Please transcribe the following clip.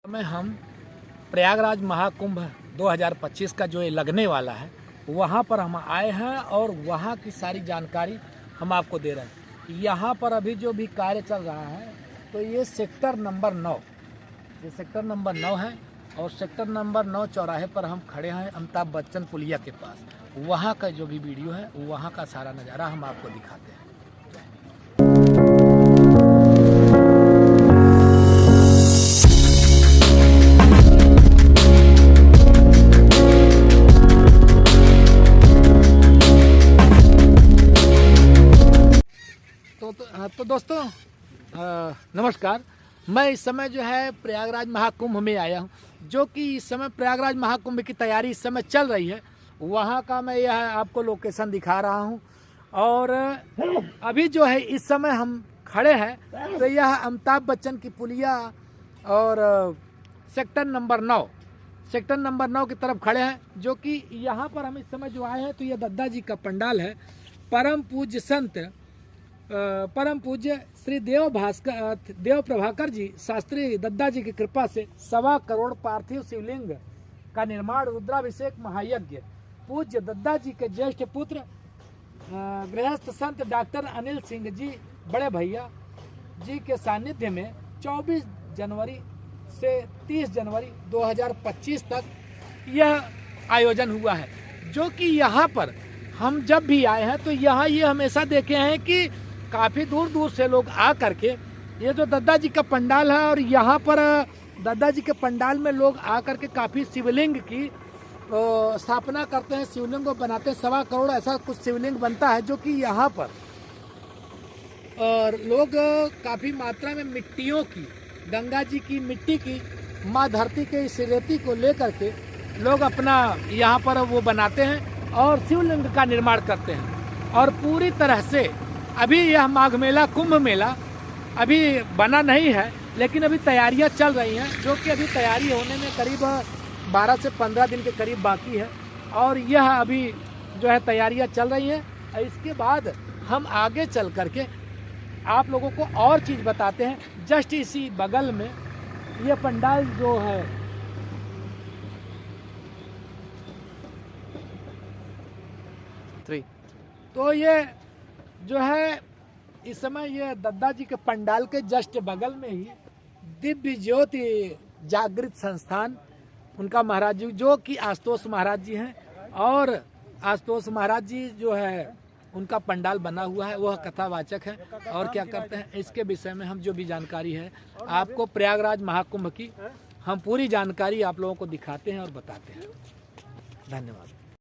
में हम प्रयागराज महाकुंभ 2025 का जो ये लगने वाला है वहाँ पर हम आए हैं और वहाँ की सारी जानकारी हम आपको दे रहे हैं। यहाँ पर अभी जो भी कार्य चल रहा है तो ये सेक्टर नंबर 9, ये सेक्टर नंबर 9 है और सेक्टर नंबर 9 चौराहे पर हम खड़े हैं अमिताभ बच्चन पुलिया के पास। वहाँ का जो भी वीडियो है वहाँ का सारा नज़ारा हम आपको दिखाते हैं। तो दोस्तों नमस्कार। मैं इस समय जो है प्रयागराज महाकुंभ में आया हूँ, जो कि इस समय प्रयागराज महाकुंभ की तैयारी इस समय चल रही है। वहाँ का मैं यह आपको लोकेशन दिखा रहा हूँ और अभी जो है इस समय हम खड़े हैं तो यह अमिताभ बच्चन की पुलिया और सेक्टर नंबर 9 की तरफ खड़े हैं, जो कि यहाँ पर हम इस समय जो आए हैं तो यह दद्दा जी का पंडाल है। परम पूज्य श्री देव प्रभाकर जी शास्त्री दद्दा जी की कृपा से 1.25 करोड़ पार्थिव शिवलिंग का निर्माण रुद्राभिषेक महायज्ञ पूज्य दद्दा जी के ज्येष्ठ पुत्र गृहस्थ संत डॉक्टर अनिल सिंह जी बड़े भैया जी के सानिध्य में 24 जनवरी से 30 जनवरी 2025 तक यह आयोजन हुआ है। जो कि यहाँ पर हम जब भी आए हैं तो यहाँ ये हमेशा देखे हैं कि काफ़ी दूर दूर से लोग आ करके ये जो दद्दा जी का पंडाल है और यहाँ पर दद्दा जी के पंडाल में लोग आ करके काफ़ी शिवलिंग की स्थापना करते हैं, शिवलिंग को बनाते हैं। 1.25 करोड़ ऐसा कुछ शिवलिंग बनता है, जो कि यहाँ पर और लोग काफ़ी मात्रा में मिट्टियों की, गंगा जी की मिट्टी की, माँ धरती के इस रेती को लेकर के लोग अपना यहाँ पर वो बनाते हैं और शिवलिंग का निर्माण करते हैं। और पूरी तरह से अभी यह माघ मेला, कुंभ मेला अभी बना नहीं है, लेकिन अभी तैयारियां चल रही हैं, जो कि अभी तैयारी होने में करीब 12 से 15 दिन के करीब बाकी है। और यह अभी जो है तैयारियां चल रही हैं। इसके बाद हम आगे चल करके आप लोगों को और चीज़ बताते हैं। जस्ट इसी बगल में ये पंडाल जो है तो ये जो है इस समय ये दद्दा जी के पंडाल के जस्ट बगल में ही दिव्य ज्योति जागृत संस्थान, उनका महाराज जी जो कि आशुतोष महाराज जी हैं, और आशुतोष महाराज जी जो है उनका पंडाल बना हुआ है, वह कथावाचक है। और क्या करते हैं इसके विषय में हम जो भी जानकारी है आपको प्रयागराज महाकुंभ की हम पूरी जानकारी आप लोगों को दिखाते हैं और बताते हैं। धन्यवाद।